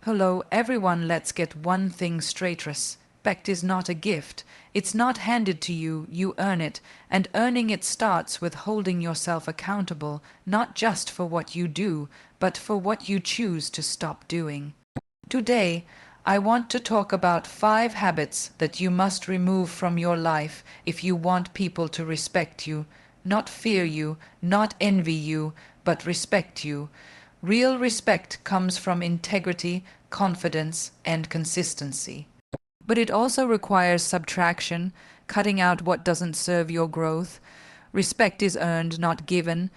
Hello, everyone. Let's get one thing straight. Respect is not a gift. It's not handed to you. You earn it. And earning it starts with holding yourself accountable, not just for what you do, but for what you choose to stop doing. Today, I want to talk about 5 habits that you must remove from your life if you want people to respect you, not fear you, not envy you, but respect you. Real respect comes from integrity, confidence, and consistency. But it also requires subtraction, cutting out what doesn't serve your growth. Respect is earned, not given.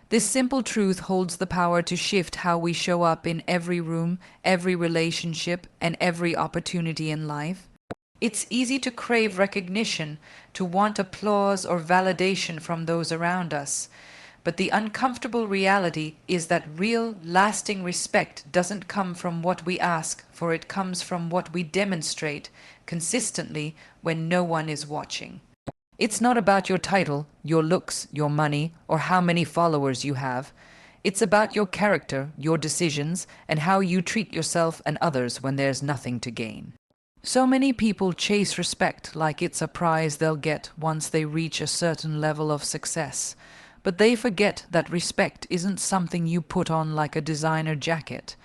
This simple truth holds the power to shift how we show up in every room, every relationship, and every opportunity in life. It's easy to crave recognition, to want applause or validation from those around us. But the uncomfortable reality is that real, lasting respect doesn't come from what we ask, for it comes from what we demonstrate consistently when no one is watching. It's not about your title, your looks, your money, or how many followers you have. It's about your character, your decisions, and how you treat yourself and others when there's nothing to gain. So many people chase respect like it's a prize they'll get once they reach a certain level of success. But they forget that respect isn't something you put on like a designer jacket.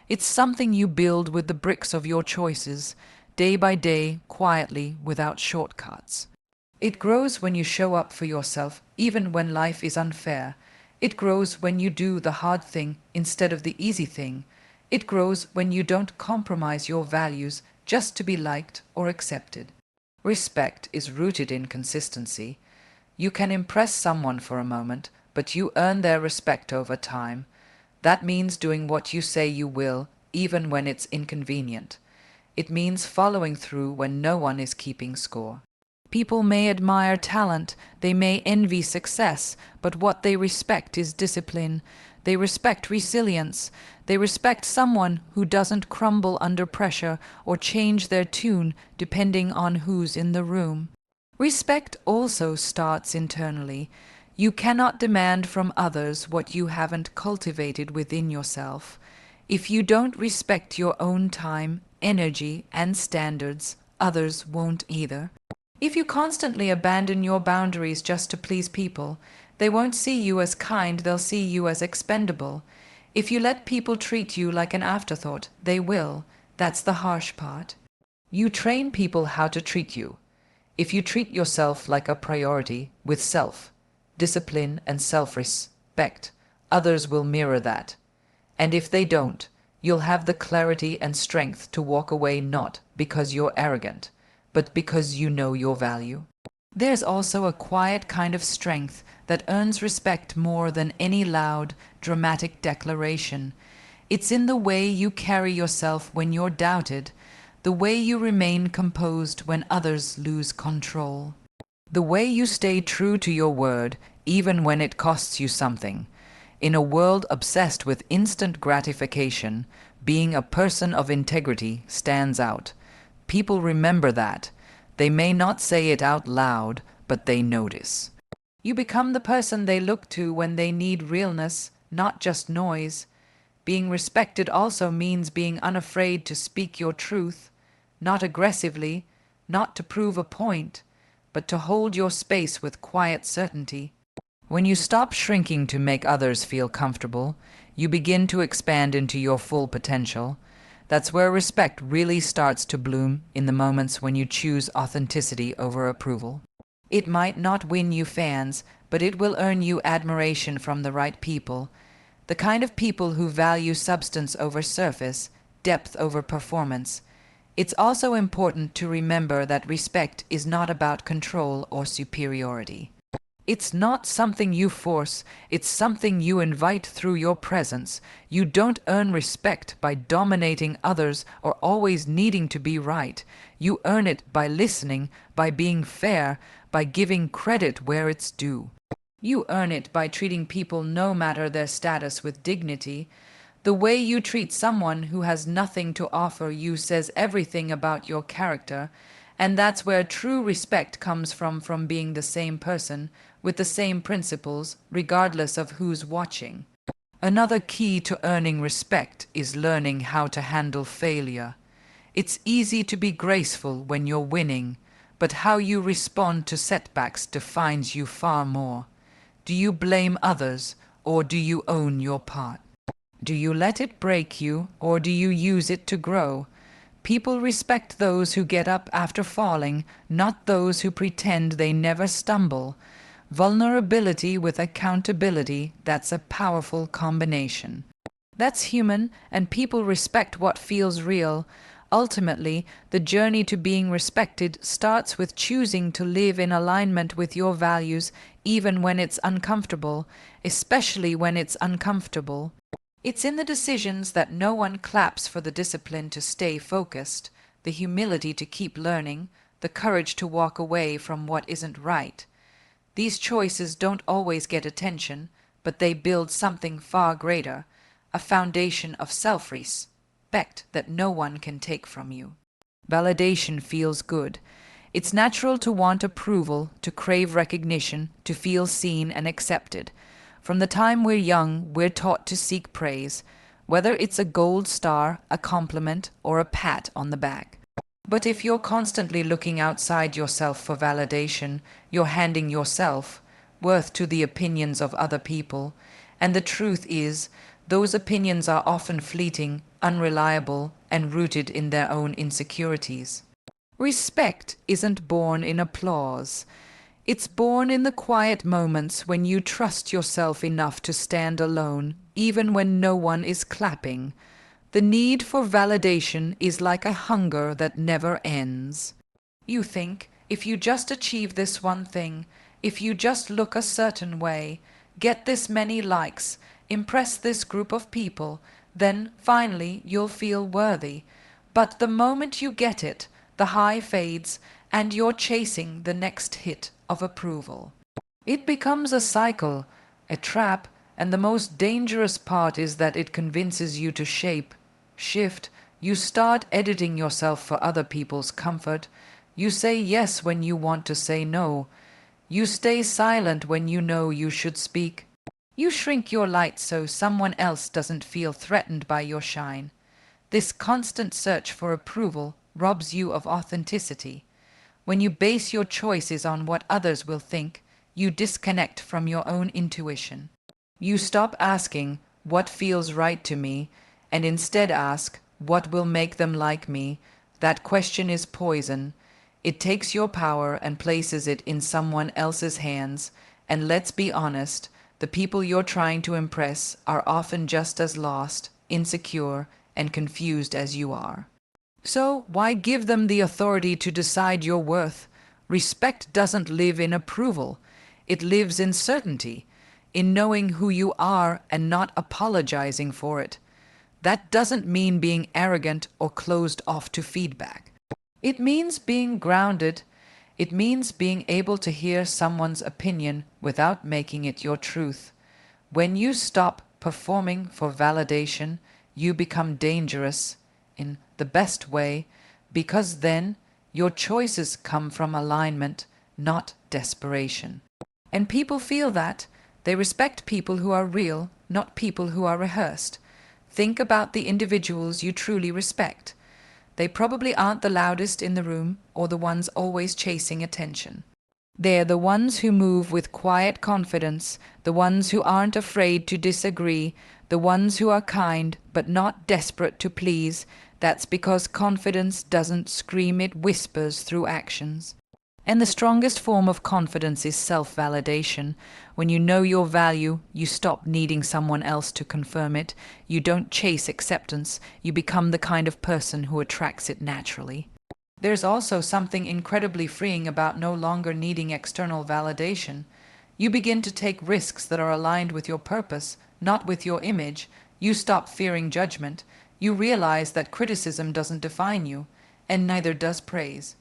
It's something you build with the bricks of your choices, day by day, quietly, without shortcuts. It grows when you show up for yourself, even when life is unfair. It grows when you do the hard thing instead of the easy thing. It grows when you don't compromise your values just to be liked or accepted. Respect is rooted in consistency. You can impress someone for a moment, but you earn their respect over time. That means doing what you say you will, even when it's inconvenient. It means following through when no one is keeping score. People may admire talent, they may envy success, but what they respect is discipline. They respect resilience. They respect someone who doesn't crumble under pressure or change their tune depending on who's in the room. Respect also starts internally. You cannot demand from others what you haven't cultivated within yourself. If you don't respect your own time, energy, and standards, others won't either. If you constantly abandon your boundaries just to please people, they won't see you as kind, they'll see you as expendable. If you let people treat you like an afterthought, they will. That's the harsh part. You train people how to treat you. If you treat yourself like a priority with self-discipline and self-respect, others will mirror that. And if they don't, you'll have the clarity and strength to walk away not because you're arrogant, but because you know your value. There's also a quiet kind of strength that earns respect more than any loud, dramatic declaration. It's in the way you carry yourself when you're doubted, the way you remain composed when others lose control, the way you stay true to your word even when it costs you something. In a world obsessed with instant gratification, being a person of integrity stands out. People remember that. They may not say it out loud, but they notice. You become the person they look to when they need realness, not just noise. Being respected also means being unafraid to speak your truth, not aggressively, not to prove a point, but to hold your space with quiet certainty. When you stop shrinking to make others feel comfortable, you begin to expand into your full potential. That's where respect really starts to bloom, in the moments when you choose authenticity over approval. It might not win you fans, but it will earn you admiration from the right people. The kind of people who value substance over surface, depth over performance. It's also important to remember that respect is not about control or superiority. It's not something you force, it's something you invite through your presence. You don't earn respect by dominating others or always needing to be right. You earn it by listening, by being fair, by giving credit where it's due. You earn it by treating people, no matter their status, with dignity. The way you treat someone who has nothing to offer you says everything about your character, and that's where true respect comes from being the same person, with the same principles, regardless of who's watching. Another key to earning respect is learning how to handle failure. It's easy to be graceful when you're winning, but how you respond to setbacks defines you far more. Do you blame others, or do you own your part? Do you let it break you, or do you use it to grow? People respect those who get up after falling, not those who pretend they never stumble. Vulnerability with accountability, that's a powerful combination. That's human, and people respect what feels real. Ultimately, the journey to being respected starts with choosing to live in alignment with your values, even when it's uncomfortable, especially when it's uncomfortable. It's in the decisions that no one claps for: the discipline to stay focused, the humility to keep learning, the courage to walk away from what isn't right. These choices don't always get attention, but they build something far greater, a foundation of self-respect that no one can take from you. Validation feels good. It's natural to want approval, to crave recognition, to feel seen and accepted. From the time we're young, we're taught to seek praise, whether it's a gold star, a compliment, or a pat on the back. But if you're constantly looking outside yourself for validation, you're handing yourself worth to the opinions of other people. And the truth is, those opinions are often fleeting, unreliable, and rooted in their own insecurities. Respect isn't born in applause. It's born in the quiet moments when you trust yourself enough to stand alone, even when no one is clapping. The need for validation is like a hunger that never ends. You think, if you just achieve this one thing, if you just look a certain way, get this many likes, impress this group of people, then finally you'll feel worthy. But the moment you get it, the high fades, and you're chasing the next hit of approval. It becomes a cycle, a trap, and the most dangerous part is that it convinces you to shift. You start editing yourself for other people's comfort. You say yes when you want to say no. You stay silent when you know you should speak. You shrink your light so someone else doesn't feel threatened by your shine. This constant search for approval robs you of authenticity. When you base your choices on what others will think, you disconnect from your own intuition. You stop asking, "What feels right to me?" and instead ask, "What will make them like me?" That question is poison. It takes your power and places it in someone else's hands. And let's be honest, the people you're trying to impress are often just as lost, insecure, and confused as you are. So why give them the authority to decide your worth? Respect doesn't live in approval. It lives in certainty, in knowing who you are and not apologizing for it. That doesn't mean being arrogant or closed off to feedback. It means being grounded. It means being able to hear someone's opinion without making it your truth. When you stop performing for validation, you become dangerous in the best way, because then your choices come from alignment, not desperation. And people feel that. They respect people who are real, not people who are rehearsed. Think about the individuals you truly respect. They probably aren't the loudest in the room or the ones always chasing attention. They're the ones who move with quiet confidence, the ones who aren't afraid to disagree, the ones who are kind but not desperate to please. That's because confidence doesn't scream, it whispers through actions. And the strongest form of confidence is self-validation. When you know your value, you stop needing someone else to confirm it. You don't chase acceptance. You become the kind of person who attracts it naturally. There's also something incredibly freeing about no longer needing external validation. You begin to take risks that are aligned with your purpose, not with your image. You stop fearing judgment. You realize that criticism doesn't define you, and neither does praise.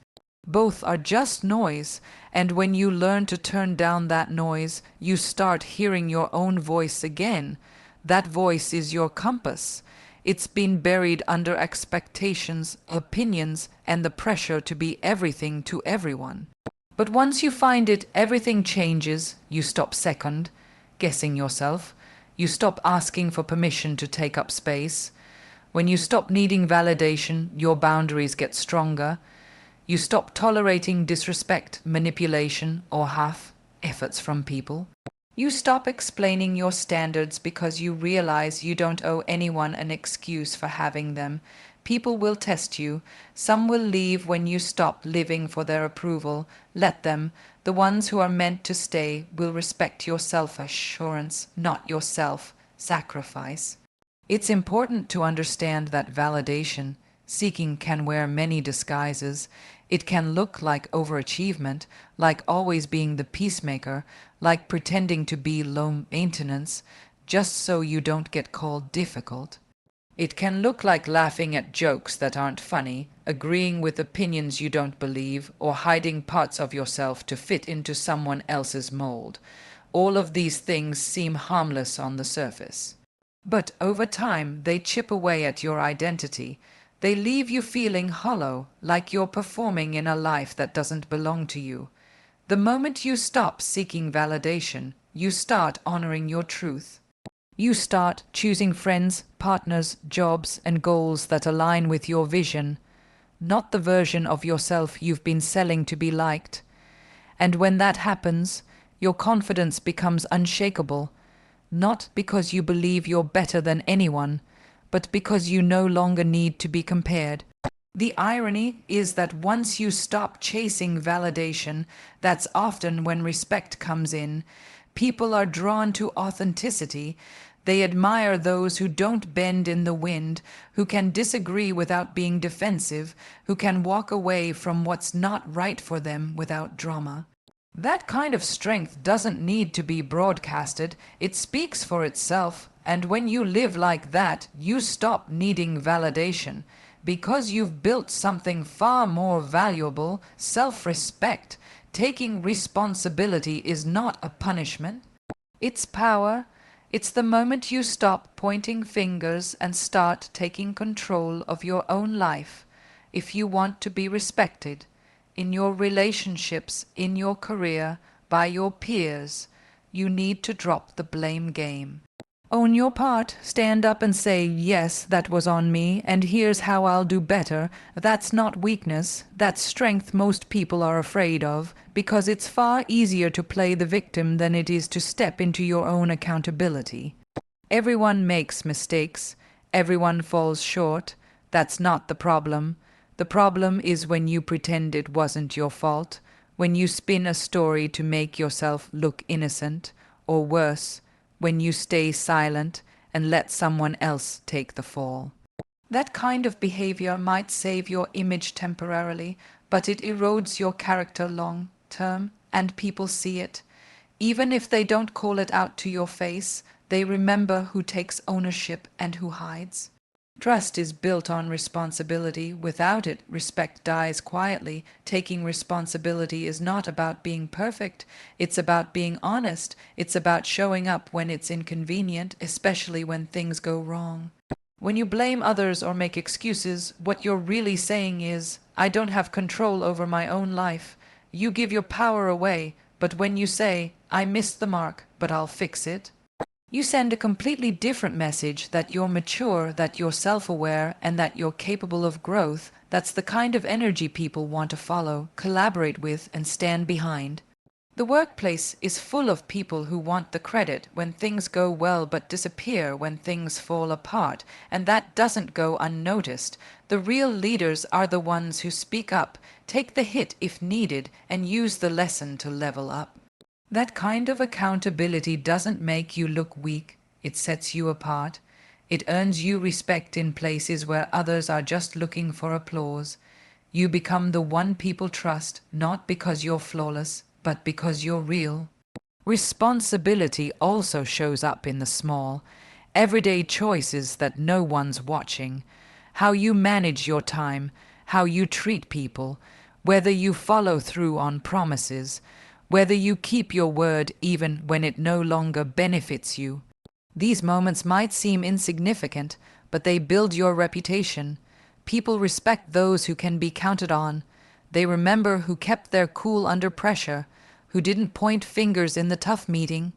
Both are just noise, and when you learn to turn down that noise, you start hearing your own voice again. That voice is your compass. It's been buried under expectations, opinions, and the pressure to be everything to everyone. But once you find it, everything changes. You stop guessing yourself. You stop asking for permission to take up space. When you stop needing validation, your boundaries get stronger. You stop tolerating disrespect, manipulation, or half efforts from people. You stop explaining your standards because you realize you don't owe anyone an excuse for having them. People will test you. Some will leave when you stop living for their approval. Let them. The ones who are meant to stay will respect your self-assurance, not your self-sacrifice. It's important to understand that validation seeking can wear many disguises. It can look like overachievement, like always being the peacemaker, like pretending to be low maintenance, just so you don't get called difficult. It can look like laughing at jokes that aren't funny, agreeing with opinions you don't believe, or hiding parts of yourself to fit into someone else's mold. All of these things seem harmless on the surface. But over time, they chip away at your identity. They leave you feeling hollow, like you're performing in a life that doesn't belong to you. The moment you stop seeking validation, you start honoring your truth. You start choosing friends, partners, jobs, and goals that align with your vision, not the version of yourself you've been selling to be liked. And when that happens, your confidence becomes unshakable, not because you believe you're better than anyone, but because you no longer need to be compared. The irony is that once you stop chasing validation, that's often when respect comes in. People are drawn to authenticity. They admire those who don't bend in the wind, who can disagree without being defensive, who can walk away from what's not right for them without drama. That kind of strength doesn't need to be broadcasted. It speaks for itself. And when you live like that, you stop needing validation because you've built something far more valuable, self-respect. Taking responsibility is not a punishment. It's power. It's the moment you stop pointing fingers and start taking control of your own life. If you want to be respected, in your relationships, in your career, by your peers, you need to drop the blame game. Own your part, stand up and say, yes, that was on me, and here's how I'll do better. That's not weakness, that's strength most people are afraid of, because it's far easier to play the victim than it is to step into your own accountability. Everyone makes mistakes, everyone falls short. That's not the problem. The problem is when you pretend it wasn't your fault, when you spin a story to make yourself look innocent, or worse, when you stay silent and let someone else take the fall. That kind of behavior might save your image temporarily, but it erodes your character long term, and people see it. Even if they don't call it out to your face, they remember who takes ownership and who hides. Trust is built on responsibility. Without it, respect dies quietly. Taking responsibility is not about being perfect. It's about being honest. It's about showing up when it's inconvenient, especially when things go wrong. When you blame others or make excuses, what you're really saying is, I don't have control over my own life. You give your power away, but when you say, I missed the mark, but I'll fix it, you send a completely different message that you're mature, that you're self-aware, and that you're capable of growth. That's the kind of energy people want to follow, collaborate with, and stand behind. The workplace is full of people who want the credit when things go well but disappear when things fall apart, and that doesn't go unnoticed. The real leaders are the ones who speak up, take the hit if needed, and use the lesson to level up. That kind of accountability doesn't make you look weak, it sets you apart. It earns you respect in places where others are just looking for applause. You become the one people trust, not because you're flawless, but because you're real. Responsibility also shows up in the small, everyday choices that no one's watching. How you manage your time, how you treat people, whether you follow through on promises, whether you keep your word even when it no longer benefits you. These moments might seem insignificant, but they build your reputation. People respect those who can be counted on. They remember who kept their cool under pressure, who didn't point fingers in the tough meeting.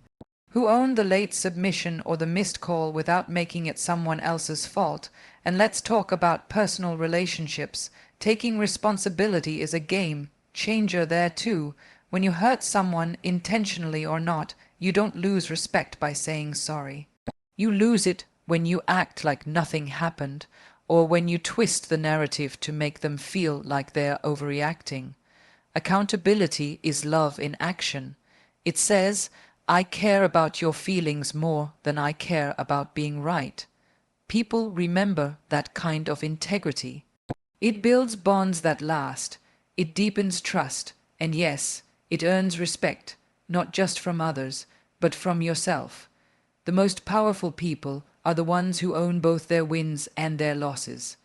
Who own the late submission or the missed call without making it someone else's fault. And let's talk about personal relationships. Taking responsibility is a game changer there too. When you hurt someone, intentionally or not, you don't lose respect by saying sorry. You lose it when you act like nothing happened, or when you twist the narrative to make them feel like they're overreacting. Accountability is love in action. It says, I care about your feelings more than I care about being right. People remember that kind of integrity. It builds bonds that last. It deepens trust. And yes, it earns respect, not just from others, but from yourself. The most powerful people are the ones who own both their wins and their losses.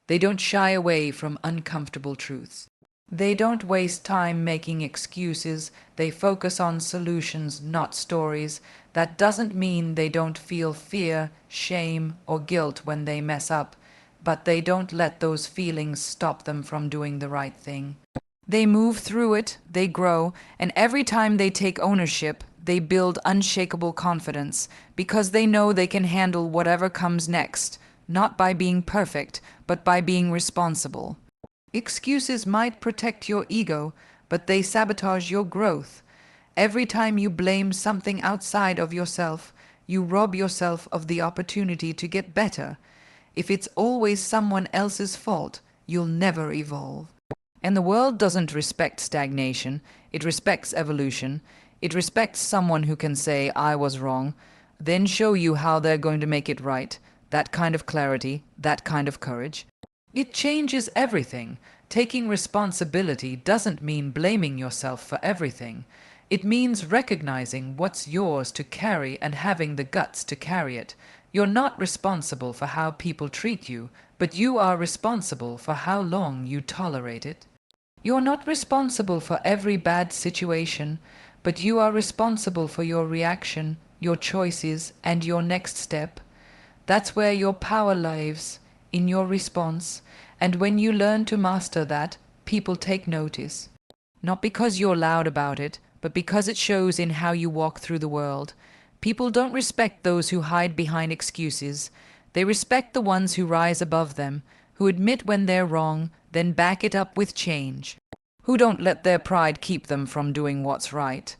They don't shy away from uncomfortable truths. They don't waste time making excuses. They focus on solutions, not stories. That doesn't mean they don't feel fear, shame, or guilt when they mess up, but they don't let those feelings stop them from doing the right thing. They move through it, they grow, and every time they take ownership, they build unshakable confidence because they know they can handle whatever comes next, not by being perfect, but by being responsible. Excuses might protect your ego, but they sabotage your growth. Every time you blame something outside of yourself, you rob yourself of the opportunity to get better. If it's always someone else's fault, you'll never evolve. And the world doesn't respect stagnation, it respects evolution. It respects someone who can say, I was wrong, then show you how they're going to make it right. That kind of clarity, that kind of courage. It changes everything. Taking responsibility doesn't mean blaming yourself for everything. It means recognizing what's yours to carry and having the guts to carry it. You're not responsible for how people treat you, but you are responsible for how long you tolerate it. You're not responsible for every bad situation, but you are responsible for your reaction, your choices, and your next step. That's where your power lies, in your response, and when you learn to master that, people take notice. Not because you're loud about it, but because it shows in how you walk through the world. People don't respect those who hide behind excuses. They respect the ones who rise above them, who admit when they're wrong, then back it up with change. Who don't let their pride keep them from doing what's right.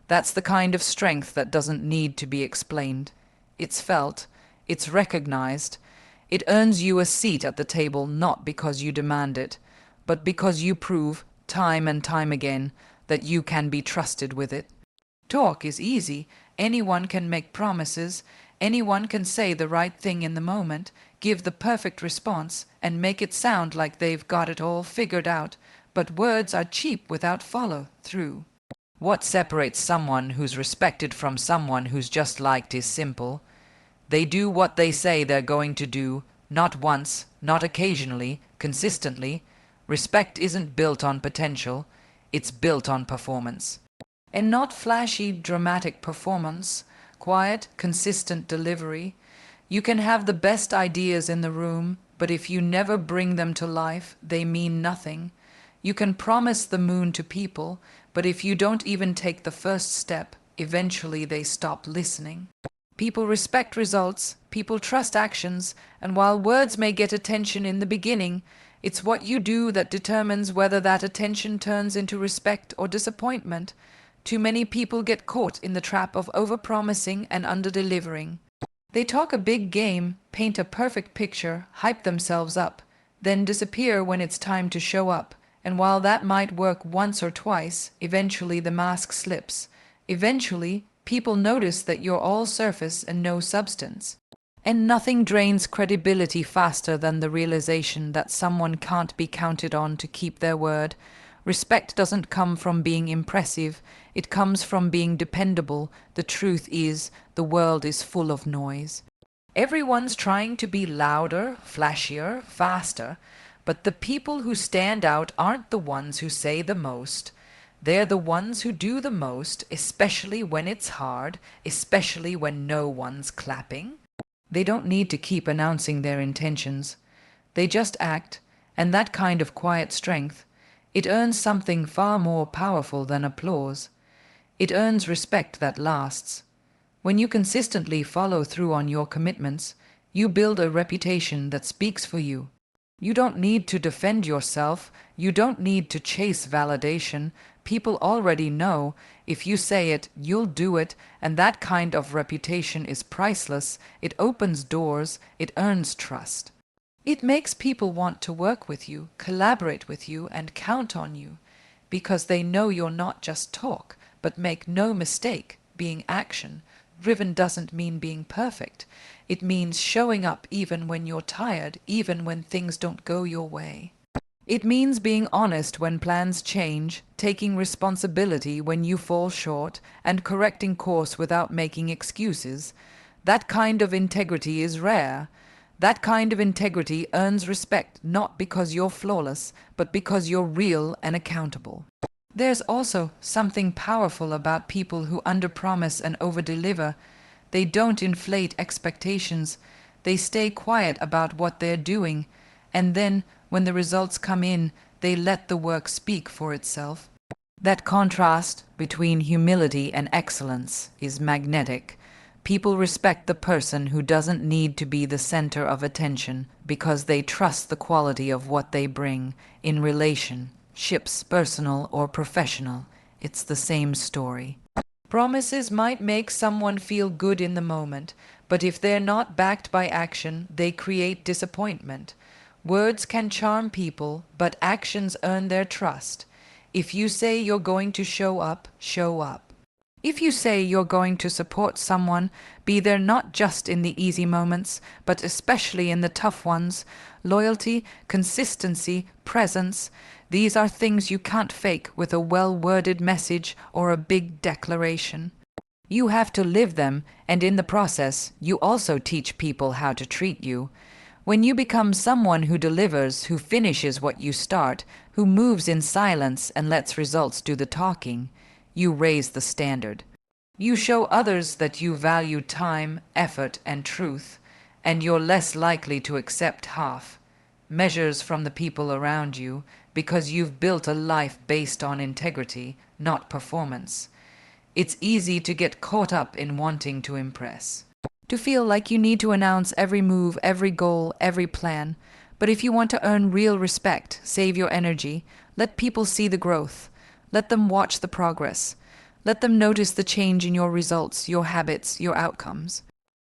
That's the kind of strength that doesn't need to be explained. It's felt, it's recognized. It earns you a seat at the table not because you demand it, but because you prove, time and time again, that you can be trusted with it. Talk is easy. Anyone can make promises. Anyone can say the right thing in the moment, give the perfect response, and make it sound like they've got it all figured out. But words are cheap without follow-through. What separates someone who's respected from someone who's just liked is simple. They do what they say they're going to do, not once, not occasionally, consistently. Respect isn't built on potential, it's built on performance. And not flashy, dramatic performance, quiet, consistent delivery. You can have the best ideas in the room, but if you never bring them to life, they mean nothing. You can promise the moon to people, but if you don't even take the first step, eventually they stop listening. People respect results, people trust actions, and while words may get attention in the beginning, it's what you do that determines whether that attention turns into respect or disappointment. Too many people get caught in the trap of overpromising and underdelivering. They talk a big game, paint a perfect picture, hype themselves up, then disappear when it's time to show up. And while that might work once or twice, eventually the mask slips. Eventually, people notice that you're all surface and no substance. And nothing drains credibility faster than the realization that someone can't be counted on to keep their word. Respect doesn't come from being impressive, it comes from being dependable. The truth is, the world is full of noise. Everyone's trying to be louder, flashier, faster, but the people who stand out aren't the ones who say the most. They're the ones who do the most, especially when it's hard, especially when no one's clapping. They don't need to keep announcing their intentions. They just act, and that kind of quiet strength, it earns something far more powerful than applause. It earns respect that lasts. When you consistently follow through on your commitments, you build a reputation that speaks for you. You don't need to defend yourself. You don't need to chase validation. People already know if you say it, you'll do it, and that kind of reputation is priceless. It opens doors, it earns trust. It makes people want to work with you, collaborate with you, and count on you, because they know you're not just talk, but make no mistake, being action. Driven doesn't mean being perfect. It means showing up even when you're tired, even when things don't go your way. It means being honest when plans change, taking responsibility when you fall short, and correcting course without making excuses. That kind of integrity is rare. That kind of integrity earns respect not because you're flawless, but because you're real and accountable. There's also something powerful about people who underpromise and overdeliver. They don't inflate expectations. They stay quiet about what they're doing, and then, when the results come in, they let the work speak for itself. That contrast between humility and excellence is magnetic. People respect the person who doesn't need to be the center of attention because they trust the quality of what they bring in relationships, personal or professional. It's the same story. Promises might make someone feel good in the moment, but if they're not backed by action, they create disappointment. Words can charm people, but actions earn their trust. If you say you're going to show up, show up. If you say you're going to support someone, be there not just in the easy moments, but especially in the tough ones. Loyalty, consistency, presence, these are things you can't fake with a well-worded message or a big declaration. You have to live them, and in the process, you also teach people how to treat you. When you become someone who delivers, who finishes what you start, who moves in silence and lets results do the talking, you raise the standard. You show others that you value time, effort, and truth, and you're less likely to accept half measures from the people around you because you've built a life based on integrity, not performance. It's easy to get caught up in wanting to impress, to feel like you need to announce every move, every goal, every plan. But if you want to earn real respect, save your energy, let people see the growth. Let them watch the progress. Let them notice the change in your results, your habits, your outcomes.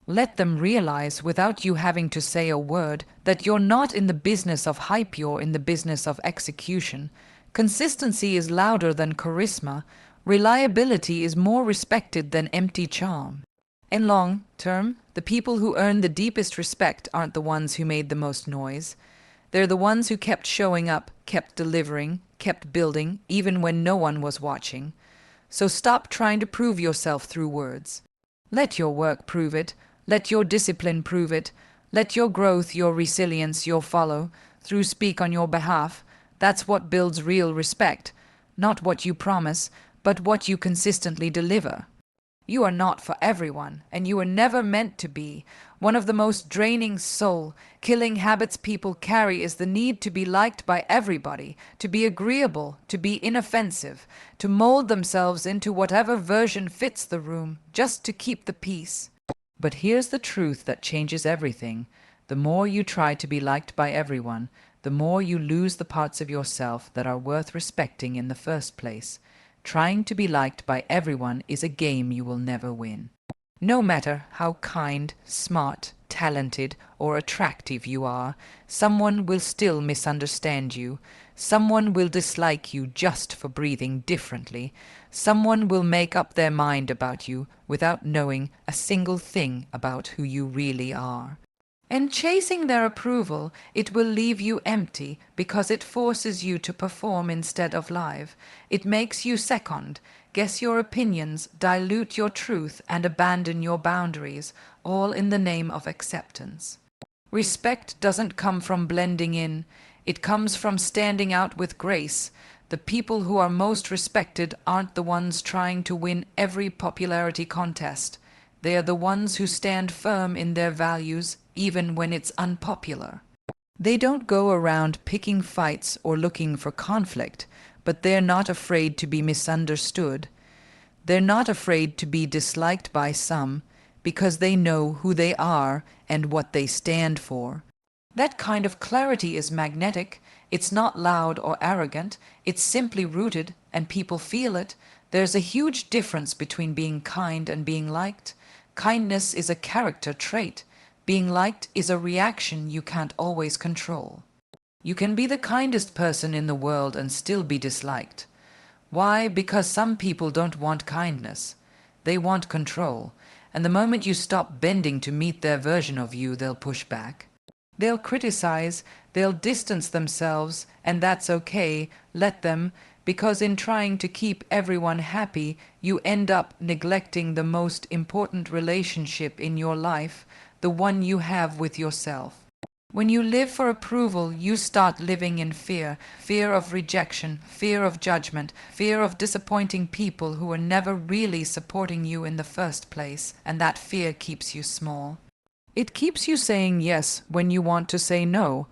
Let them realize, without you having to say a word, that you're not in the business of hype, you're in the business of execution. Consistency is louder than charisma. Reliability is more respected than empty charm. In long term, the people who earn the deepest respect aren't the ones who made the most noise. They're the ones who kept showing up, kept delivering, kept building, even when no one was watching. So stop trying to prove yourself through words. Let your work prove it. Let your discipline prove it. Let your growth, your resilience, your follow through speak on your behalf. That's what builds real respect. Not what you promise, but what you consistently deliver. You are not for everyone, and you were never meant to be. One of the most draining soul-killing habits people carry is the need to be liked by everybody, to be agreeable, to be inoffensive, to mold themselves into whatever version fits the room, just to keep the peace. But here's the truth that changes everything. The more you try to be liked by everyone, the more you lose the parts of yourself that are worth respecting in the first place. Trying to be liked by everyone is a game you will never win. No matter how kind, smart, talented, or attractive you are, someone will still misunderstand you. Someone will dislike you just for breathing differently. Someone will make up their mind about you without knowing a single thing about who you really are. And chasing their approval, it will leave you empty because it forces you to perform instead of live. It makes you second, guess your opinions, dilute your truth, and abandon your boundaries, all in the name of acceptance. Respect doesn't come from blending in. It comes from standing out with grace. The people who are most respected aren't the ones trying to win every popularity contest. They are the ones who stand firm in their values, even when it's unpopular. They don't go around picking fights or looking for conflict, but they're not afraid to be misunderstood. They're not afraid to be disliked by some because they know who they are and what they stand for. That kind of clarity is magnetic. It's not loud or arrogant. It's simply rooted, and people feel it. There's a huge difference between being kind and being liked. Kindness is a character trait. Being liked is a reaction you can't always control. You can be the kindest person in the world and still be disliked. Why? Because some people don't want kindness. They want control. And the moment you stop bending to meet their version of you, they'll push back. They'll criticize, they'll distance themselves, and that's okay, let them, because in trying to keep everyone happy, you end up neglecting the most important relationship in your life, the one you have with yourself. When you live for approval, you start living in fear, fear of rejection, fear of judgment, fear of disappointing people who are never really supporting you in the first place, and that fear keeps you small. It keeps you saying yes when you want to say no.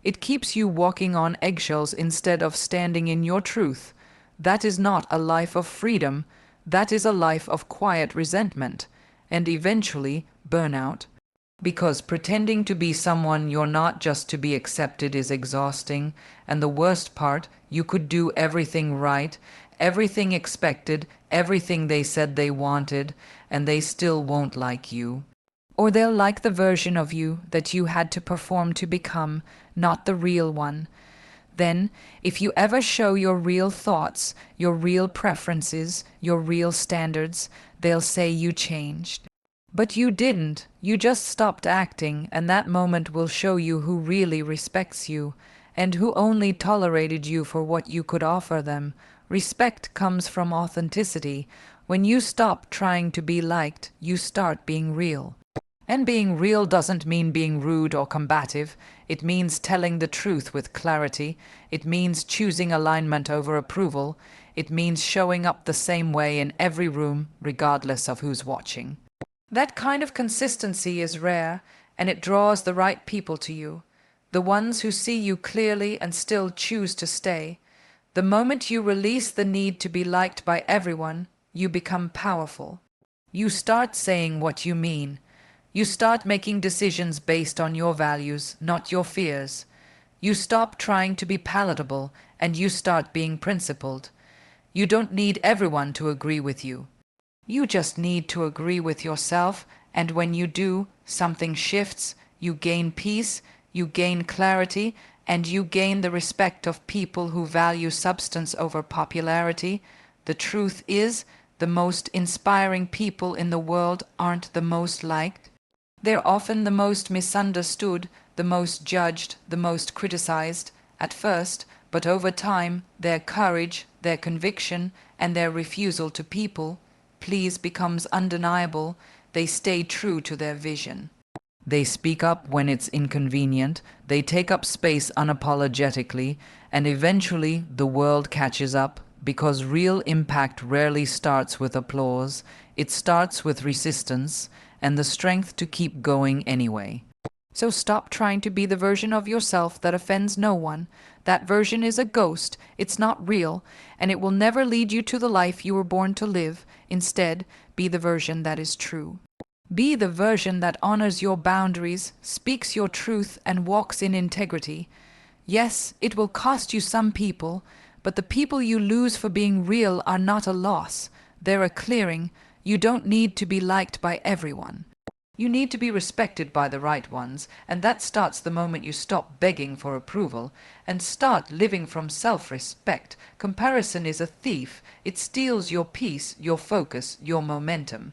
It keeps you walking on eggshells instead of standing in your truth. That is not a life of freedom. That is a life of quiet resentment, and eventually burnout. Because pretending to be someone you're not just to be accepted is exhausting, and the worst part, you could do everything right, everything expected, everything they said they wanted, and they still won't like you. Or they'll like the version of you that you had to perform to become, not the real one. Then, if you ever show your real thoughts, your real preferences, your real standards, they'll say you changed. But you didn't. You just stopped acting, and that moment will show you who really respects you, and who only tolerated you for what you could offer them. Respect comes from authenticity. When you stop trying to be liked, you start being real. And being real doesn't mean being rude or combative. It means telling the truth with clarity. It means choosing alignment over approval. It means showing up the same way in every room, regardless of who's watching. That kind of consistency is rare, and it draws the right people to you, the ones who see you clearly and still choose to stay. The moment you release the need to be liked by everyone, you become powerful. You start saying what you mean. You start making decisions based on your values, not your fears. You stop trying to be palatable, and you start being principled. You don't need everyone to agree with you. You just need to agree with yourself, and when you do, something shifts, you gain peace, you gain clarity, and you gain the respect of people who value substance over popularity. The truth is, the most inspiring people in the world aren't the most liked. They're often the most misunderstood, the most judged, the most criticized, at first, but over time, their courage, their conviction, and their refusal to please becomes undeniable. They stay true to their vision. They speak up when it's inconvenient, they take up space unapologetically, and eventually the world catches up, because real impact rarely starts with applause. It starts with resistance and the strength to keep going anyway. So stop trying to be the version of yourself that offends no one. That version is a ghost, it's not real, and it will never lead you to the life you were born to live. Instead, be the version that is true. Be the version that honors your boundaries, speaks your truth, and walks in integrity. Yes, it will cost you some people, but the people you lose for being real are not a loss. They're a clearing. You don't need to be liked by everyone. You need to be respected by the right ones, and that starts the moment you stop begging for approval and start living from self-respect. Comparison is a thief. It steals your peace, your focus, your momentum.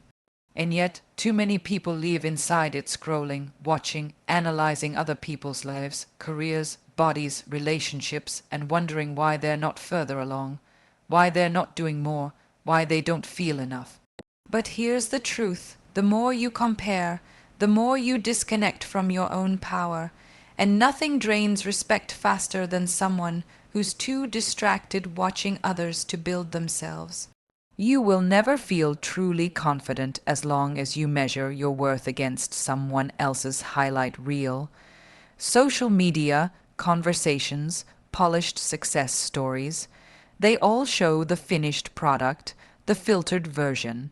And yet, too many people live inside it, scrolling, watching, analyzing other people's lives, careers, bodies, relationships, and wondering why they're not further along, why they're not doing more, why they don't feel enough. But here's the truth. The more you compare, the more you disconnect from your own power, and nothing drains respect faster than someone who's too distracted watching others to build themselves. You will never feel truly confident as long as you measure your worth against someone else's highlight reel. Social media, conversations, polished success stories, they all show the finished product, the filtered version.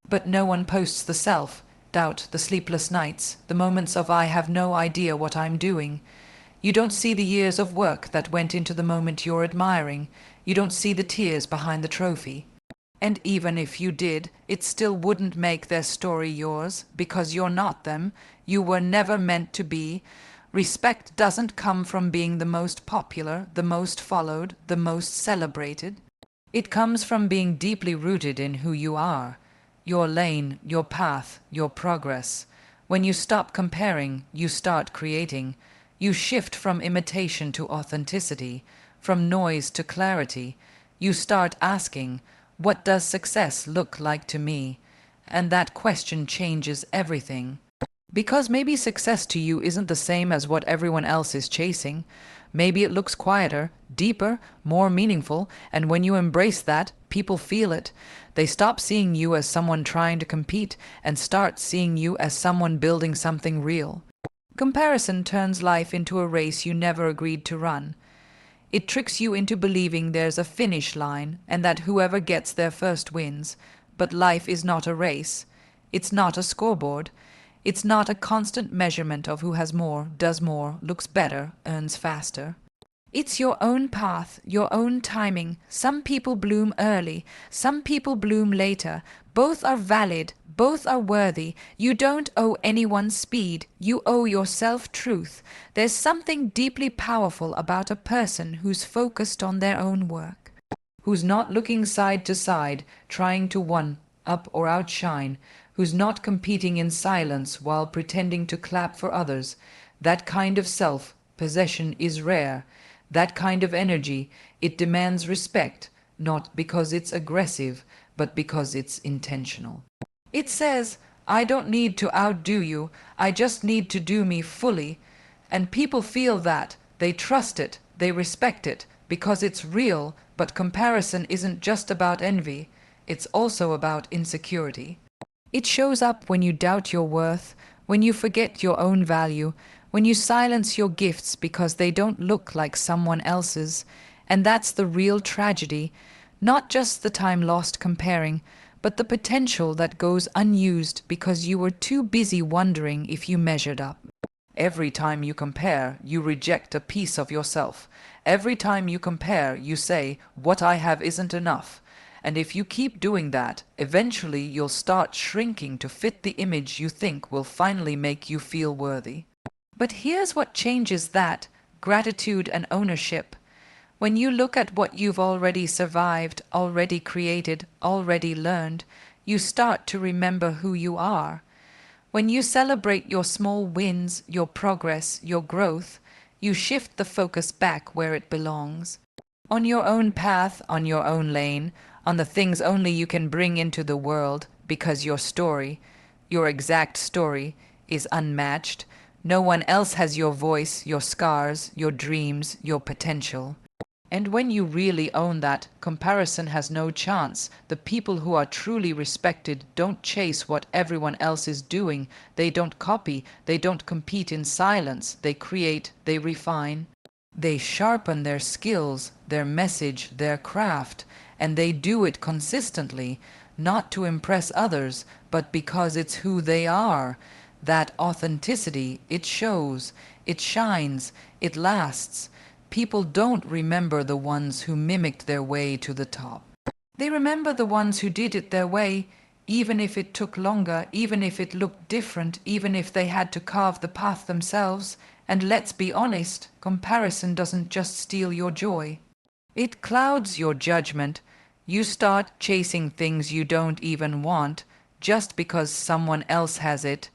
But no one posts the self-doubt, the sleepless nights, the moments of I have no idea what I'm doing. You don't see the years of work that went into the moment you're admiring. You don't see the tears behind the trophy. And even if you did, it still wouldn't make their story yours, because you're not them. You were never meant to be. Respect doesn't come from being the most popular, the most followed, the most celebrated. It comes from being deeply rooted in who you are, your lane, your path, your progress. When you stop comparing, you start creating. You shift from imitation to authenticity, from noise to clarity. You start asking, what does success look like to me? And that question changes everything. Because maybe success to you isn't the same as what everyone else is chasing. Maybe it looks quieter, deeper, more meaningful, and when you embrace that, people feel it. They stop seeing you as someone trying to compete and start seeing you as someone building something real. Comparison turns life into a race you never agreed to run. It tricks you into believing there's a finish line and that whoever gets there first wins. But life is not a race. It's not a scoreboard. It's not a constant measurement of who has more, does more, looks better, earns faster. It's your own path, your own timing. Some people bloom early, some people bloom later. Both are valid, both are worthy. You don't owe anyone speed, you owe yourself truth. There's something deeply powerful about a person who's focused on their own work, who's not looking side to side, trying to one up or outshine, who's not competing in silence while pretending to clap for others. That kind of self-possession is rare. That kind of energy, it demands respect, not because it's aggressive, but because it's intentional. It says, I don't need to outdo you, I just need to do me fully. And people feel that, they trust it, they respect it, because it's real. But comparison isn't just about envy, it's also about insecurity. It shows up when you doubt your worth, when you forget your own value, when you silence your gifts because they don't look like someone else's. And that's the real tragedy, not just the time lost comparing, but the potential that goes unused because you were too busy wondering if you measured up. Every time you compare, you reject a piece of yourself. Every time you compare, you say, what I have isn't enough. And if you keep doing that, eventually you'll start shrinking to fit the image you think will finally make you feel worthy. But here's what changes that: gratitude and ownership. When you look at what you've already survived, already created, already learned, you start to remember who you are. When you celebrate your small wins, your progress, your growth, you shift the focus back where it belongs. On your own path, on your own lane, on the things only you can bring into the world, because your story, your exact story, is unmatched. No one else has your voice, your scars, your dreams, your potential. And when you really own that, comparison has no chance. The people who are truly respected don't chase what everyone else is doing. They don't copy. They don't compete in silence. They create, they refine. They sharpen their skills, their message, their craft, and they do it consistently, not to impress others, but because it's who they are. That authenticity, it shows, it shines, it lasts. People don't remember the ones who mimicked their way to the top. They remember the ones who did it their way, even if it took longer, even if it looked different, even if they had to carve the path themselves. And let's be honest, comparison doesn't just steal your joy. It clouds your judgment. You start chasing things you don't even want, just because someone else has it.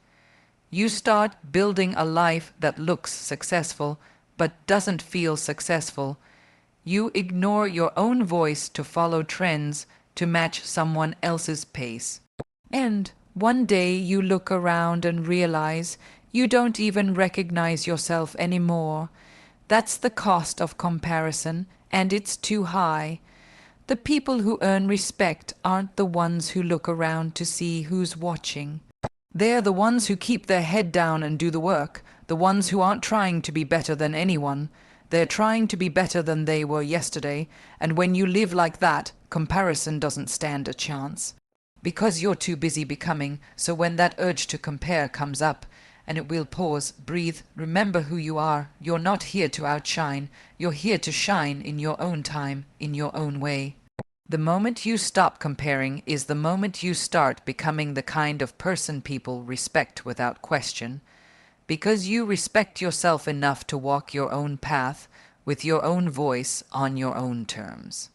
You start building a life that looks successful, but doesn't feel successful. You ignore your own voice to follow trends, to match someone else's pace. And one day you look around and realize you don't even recognize yourself anymore. That's the cost of comparison, and it's too high. The people who earn respect aren't the ones who look around to see who's watching. They're the ones who keep their head down and do the work, the ones who aren't trying to be better than anyone. They're trying to be better than they were yesterday, and when you live like that, comparison doesn't stand a chance. Because you're too busy becoming, so when that urge to compare comes up, and it will pause, breathe, remember who you are. You're not here to outshine. You're here to shine in your own time, in your own way. The moment you stop comparing is the moment you start becoming the kind of person people respect without question. Because you respect yourself enough to walk your own path with your own voice on your own terms.